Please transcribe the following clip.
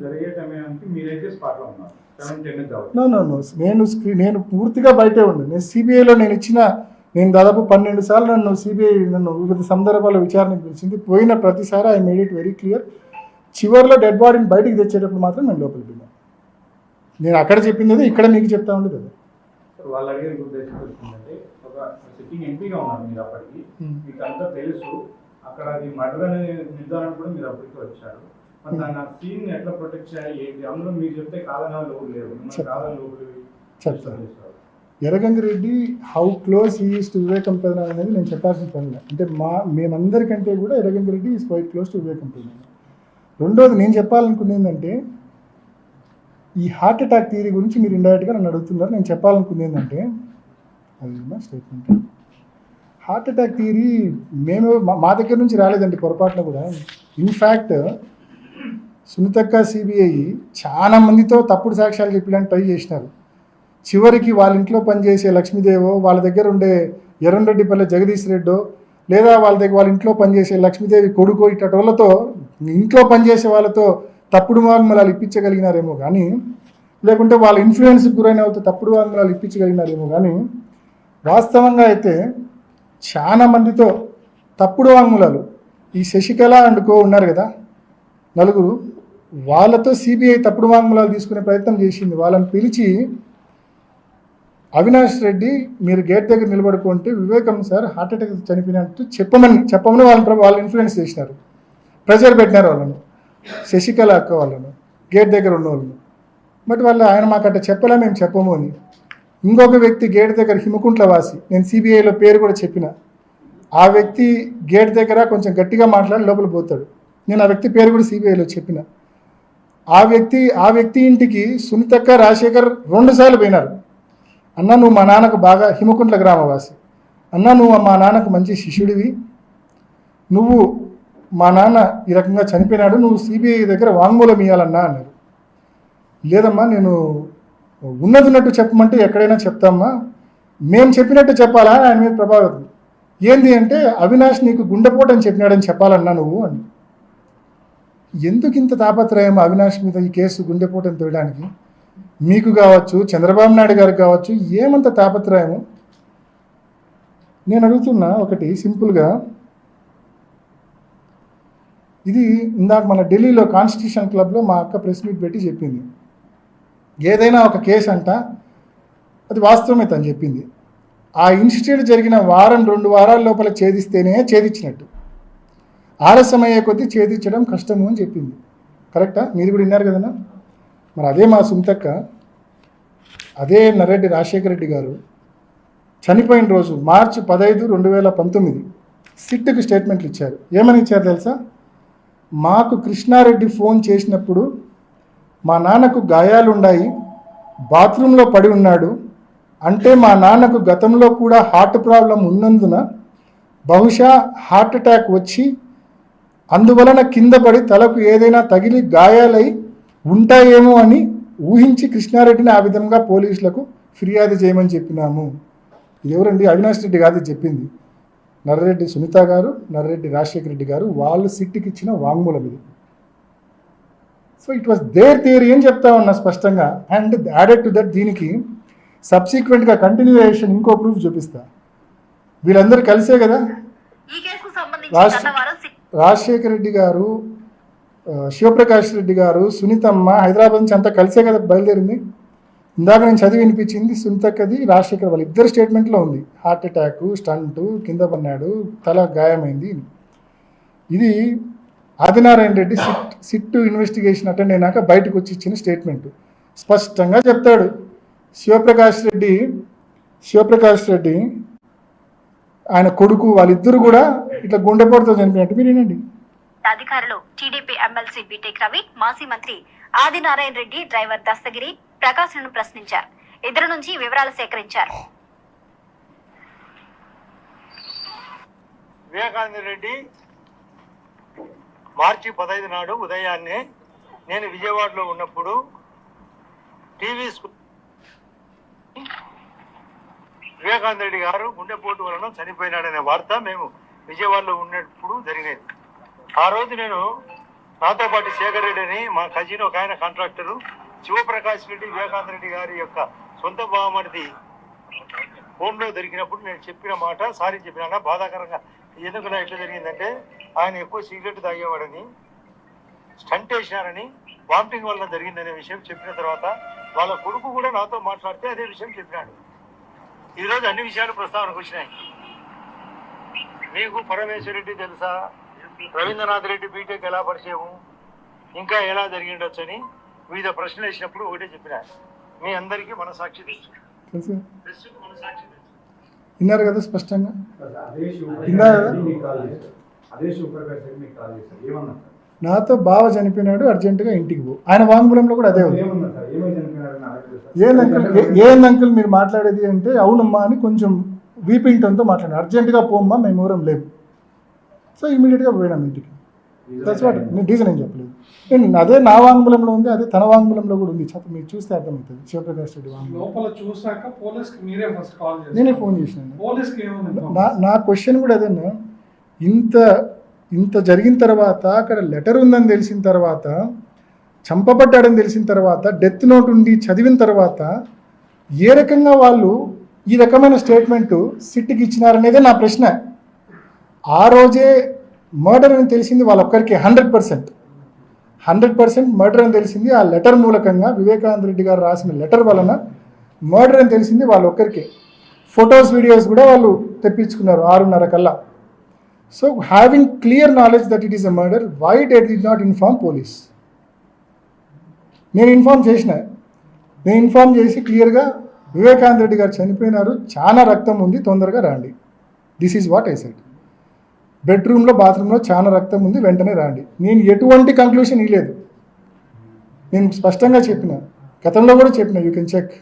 జరిగే సమయానికి మీరైతే స్పాట్లో ఉన్నారు. నేను పూర్తిగా బయటే ఉన్నాను. నేను సిబిఐలో నేను దాదాపు 12 సార్లు నన్ను వివిధ సందర్భాల్లో విచారణకు పిలిచింది. పోయిన ప్రతిసారి I made it very clear. చివరిలో డెడ్ బాడీని బయటికి తెచ్చేటప్పుడు మాత్రం నేను లోపలికి వెళ్ళాను. నేను అక్కడ చెప్పింది ఇక్కడ మీకు చెప్తా ఉండే కదా. వాళ్ళు అడిగే ఉద్దేశం వచ్చిందంటే, ఒక సిట్టింగ్ ఎంపీగా ఉన్నారు మీరు అప్పటికి, మీకు అంతా తెలుసు, అక్కడ అది మర్డర్ అనే నిర్ధారణ కూడా మీరు అప్పటికి వచ్చారు. మరి దాన్ని ఆ సీన్ ఎట్లా ప్రొటెక్ట్ చేయాలి ఏంటి, అందులో మీరు చెప్తే కాదనే లోపు లేరు, కాదని లోపు చెప్తాను. Erra Gangi Reddy how close he is to వివేకం ప్రధాన అనేది నేను చెప్పాల్సిన పని లేదు. అంటే మేమందరికంటే కూడా Erra Gangi Reddy is quiet close to వివేకం ప్రధాన. రెండోది నేను చెప్పాలనుకుంది ఏంటంటే, ఈ హార్ట్ అటాక్ థియరీ గురించి మీరు ఇండైరెక్ట్గా నన్ను అడుగుతున్నారు. నేను చెప్పాలనుకుంది ఏంటంటే, అది నా స్టేట్మెంట్. హార్ట్ అటాక్ థియరీ మా దగ్గర నుంచి రాలేదండి పొరపాటున కూడా. ఇన్ఫ్యాక్ట్ సునీతక్క సిబిఐ చాలా మందితో తప్పుడు సాక్ష్యాలు చెప్పడానికి ట్రై చేసినారు. చివరికి వాళ్ళ ఇంట్లో పనిచేసే లక్ష్మీదేవో, వాళ్ళ దగ్గర ఉండే ఎర్రంరెడ్డిపల్లె జగదీష్ రెడ్డో, లేదా వాళ్ళ ఇంట్లో పనిచేసే లక్ష్మీదేవి కొడుకో ఇట్టటోళ్ళతో, ఇంట్లో పనిచేసే వాళ్ళతో తప్పుడు వాంగ్మూలాలు ఇప్పించగలిగినారేమో కానీ, లేకుంటే వాళ్ళ ఇన్ఫ్లుయెన్స్కి గురైన వాళ్ళతో తప్పుడు వాంగ్మూలాలు ఇప్పించగలిగినారేమో కానీ, వాస్తవంగా అయితే చాలా మందితో తప్పుడు వాంగ్మూలాలు, ఈ శశికళ అండ్ కో ఉన్నారు కదా నలుగురు, వాళ్ళతో సిబిఐ తప్పుడు వాంగ్మూలాలు తీసుకునే ప్రయత్నం చేసింది. వాళ్ళని పిలిచి, అవినాష్ రెడ్డి మీరు గేట్ దగ్గర నిలబడుకుంటే వివేకం సార్ హార్ట్ అటాక్ చనిపోయినట్టు చెప్పమని వాళ్ళు ఇన్ఫ్లుయెన్స్ చేసినారు, ప్రెజర్ పెట్టినారు వాళ్ళను, శశికళ అక్క వాళ్ళను, గేట్ దగ్గర ఉన్న వాళ్ళను. బట్ ఆయన మాకు అట్లా చెప్పలే, మేము చెప్పము అని. ఇంకొక వ్యక్తి గేట్ దగ్గర హిమకుంట్ల వాసి, నేను సిబిఐలో పేరు కూడా చెప్పిన, ఆ వ్యక్తి గేట్ దగ్గర కొంచెం గట్టిగా మాట్లాడి లోపల పోతాడు. నేను ఆ వ్యక్తి పేరు కూడా సిబిఐలో చెప్పిన. ఆ వ్యక్తి ఇంటికి సునీతక్క రాజశేఖర్ 2 సార్లు పోయినారు. అన్న నువ్వు మా నాన్నకు బాగా, హిమకుంట్ల గ్రామవాసి, అన్న నువ్వు మా నాన్నకు మంచి శిష్యుడివి, నువ్వు మా నాన్న ఈ రకంగా చనిపోయినాడు, నువ్వు సిబిఐ దగ్గర వాంగ్మూలం ఇవ్వాలన్నా అన్నారు. లేదమ్మా నేను ఉన్నట్టు చెప్పమంటే ఎక్కడైనా చెప్తామ్మా, మేము చెప్పినట్టు చెప్పాలా ఆయన మీద ప్రభావితం. ఏంది అంటే, అవినాష్ నీకు గుండెపోటు అని చెప్పినాడని చెప్పాలన్నా నువ్వు అని. ఎందుకు ఇంత తాపత్రయం అవినాష్ మీద ఈ కేసు గుండెపోటు అని తోయడానికి? మీకు కావచ్చు, చంద్రబాబు నాయుడు గారికి కావచ్చు, ఏమంత తాపత్రయము? నేను అడుగుతున్నా ఒకటి సింపుల్గా, ఇది ఇందాక మన ఢిల్లీలో కాన్స్టిట్యూషన్ క్లబ్లో మా అక్క ప్రెస్ మీట్ పెట్టి చెప్పింది. ఏదైనా ఒక కేసు అంట అది వాస్తవమే తను చెప్పింది. ఆ ఇన్సిడెంట్ జరిగిన 1-2 వారాల లోపల ఛేదిస్తేనే ఛేదించినట్టు, ఆలస్యం అయ్యే కొద్దీ ఛేదించడం కష్టము అని చెప్పింది. కరెక్టా? మీరు కూడా విన్నారు కదన్నా. మరి అదే మా సునీతక్క, అదే నర్రెడ్డి రాజశేఖర రెడ్డి గారు చనిపోయిన రోజు మార్చి 15, 2019 సిట్కి స్టేట్మెంట్లు ఇచ్చారు. ఏమని ఇచ్చారు తెలుసా? మాకు కృష్ణారెడ్డి ఫోన్ చేసినప్పుడు మా నాన్నకు గాయాలున్నాయి, బాత్రూంలో పడి ఉన్నాడు అంటే మా నాన్నకు గతంలో కూడా హార్ట్ ప్రాబ్లం ఉన్నందున బహుశా హార్ట్ అటాక్ వచ్చి అందువలన కింద పడి తలకు ఏదైనా తగిలి గాయాలై ఉంటాయేమో అని ఊహించి కృష్ణారెడ్డిని ఆ విధంగా పోలీసులకు ఫిర్యాదు చేయమని చెప్పినాము. ఎవరండి? అవినాష్ రెడ్డి కాదు చెప్పింది, నర్రెడ్డి సునీత గారు, నర్రెడ్డి రాజశేఖర రెడ్డి గారు. వాళ్ళు సిట్కి ఇచ్చిన వాంగ్మూలం ఇది. So it was their theory అని చెప్తా ఉన్నా స్పష్టంగా. అండ్ యాడెడ్ టు దట్ దీనికి సబ్సిక్వెంట్గా కంటిన్యూయేషన్ ఇంకో ప్రూఫ్ చూపిస్తా. వీళ్ళందరూ కలిసే కదా రాజశేఖర రెడ్డి గారు, శివప్రకాష్ రెడ్డి గారు, సునీతమ్మ హైదరాబాద్ నుంచి అంతా కలిసే కదా బయలుదేరింది. ఇందాక నేను చదివి వినిపించింది సునీతక్కది, రాజశేఖర్ వాళ్ళ ఇద్దరు స్టేట్మెంట్లో ఉంది. హార్ట్ అటాక్, స్టంటు, కింద పన్నాడు, తల గాయమైంది. ఇది Adinarayana Reddy SIT investigation attend అయినాక బయటకు వచ్చి ఇచ్చిన స్టేట్మెంట్. స్పష్టంగా చెప్తాడు శివప్రకాష్ రెడ్డి ఆయన కొడుకు వాళ్ళిద్దరు కూడా ఇట్లా గుండెపోటుతో చనిపోయినట్టు మీరు వినండి. అధికారులు టీడీపీ ఎమ్మెల్సీ బీటెక్ రవి, మాజీ మంత్రి ఆదినారాయణ రెడ్డి, డ్రైవర్ దస్తగిరి ప్రకాశ్ను ప్రశ్నించారు. ఇద్దరు నుంచి వివరాలు సేకరించారు. వివేకానంద రెడ్డి మార్చి 15 నాడు ఉదయాన్నే నేను విజయవాడలో ఉన్నప్పుడు టీవీ వివేకానంద రెడ్డి గారు గుండెపోటు వలన చనిపోయినాడనే వార్త మేము విజయవాడలో ఉన్నప్పుడు జరిగినది. ఆ రోజు నేను నాతో పాటు శేఖర్ రెడ్డి అని మా కజిన్ ఒక ఆయన కాంట్రాక్టరు, శివప్రకాష్ రెడ్డి వివేకానంద రెడ్డి గారి యొక్క సొంత బావమరిది ఫోన్లో దొరికినప్పుడు నేను చెప్పిన మాట సారీ చెప్పినా బాధాకరంగా ఎందుకు ఎట్లా జరిగిందంటే ఆయన ఎక్కువ సిగరెట్ తాగేవాడని, స్టంట్ వేసినారని, వామిటింగ్ వల్ల జరిగిందనే విషయం చెప్పిన తర్వాత వాళ్ళ కొడుకు కూడా నాతో మాట్లాడితే అదే విషయం చెప్పినాడు. ఈరోజు అన్ని విషయాలు ప్రస్తావనకు వచ్చినాయి. మీకు పరమేశ్వర్ రెడ్డి తెలుసా, రవీంద్రనాథ్ రెడ్డి బీటెక్ ఎలా పరిచయము, ఇంకా ఎలా జరిగిండొచ్చు అని వివిధ ప్రశ్నలు వేసినప్పుడు ఒకటే చెప్పినా, మీ అందరికీ మనసాక్షి తెలుసు, మనసాక్షి తెలుసు. విన్నారు కదా స్పష్టంగా. అదే శివప్రకాష్ రెడ్డి మీకు కాల్ చేశారు, ఏమన్నారు సార్? నాతో బావ చనిపోయినాడు, అర్జెంటుగా ఇంటికి పో. ఆయన వాంగ్మూలంలో కూడా అదే ఉంది. ఏమన్నారు సార్? ఏమై చనిపోయినారని అడగలేదు సార్? ఏంది అంకుల్ మీరు మాట్లాడేది అంటే అవునమ్మా అని కొంచెం వీపింగ్ టోన్తో మాట్లాడాను. అర్జెంటుగా పోమ్మా, మేము ఊరం లేవు. సో ఇమీడియట్గా పోయినాం ఇంటికి. That's what. నేను రీజన్ ఏం చెప్పలేదు. నేను అదే నా వాంగ్మూలంలో ఉంది, అదే తన వాంగ్మూలంలో కూడా ఉంది. మీరు చూస్తే అర్థమవుతుంది. శివప్రకాష్ రెడ్డి వాంగ్మూలం లోపల చూసాక పోలీస్కి మీరే ఫస్ట్ కాల్ చేశారు. నేనే ఫోన్ చేసినాను. పోలీస్కి ఏమైంది? నా క్వశ్చన్ కూడా అదేనా, ఇంత జరిగిన తర్వాత అక్కడ లెటర్ ఉందని తెలిసిన తర్వాత, చంపబడ్డాడని తెలిసిన తర్వాత, డెత్ నోట్ ఉండి చదివిన తర్వాత ఏ రకంగా వాళ్ళు ఈ రకమైన స్టేట్మెంటు సిట్కి ఇచ్చినారనేదే నా ప్రశ్న. ఆ రోజే మర్డర్ అని తెలిసింది వాళ్ళొక్కరికి 100% మర్డర్ అని తెలిసింది. ఆ లెటర్ మూలకంగా వివేకానంద రెడ్డి గారు రాసిన లెటర్ వలన మర్డర్ అని తెలిసింది వాళ్ళొక్కరికి. ఫొటోస్ వీడియోస్ కూడా వాళ్ళు తెప్పించుకున్నారు 6:30 కల్లా. So having clear knowledge that it is a murder, why dead did not inform police? నేను ఇన్ఫార్మ్ చేసి క్లియర్గా వివేకానంద రెడ్డి గారు చనిపోయినారు, చాలా రక్తం ఉంది, తొందరగా రండి. This is what I said. బెడ్రూమ్లో బాత్రూంలో చాలా రక్తం ఉంది, వెంటనే రండి. నేను ఎటువంటి కంక్లూషన్ ఇవ్వలేదు. నేను స్పష్టంగా చెప్పిన, గతంలో కూడా చెప్పిన, యూ కెన్ చెక్.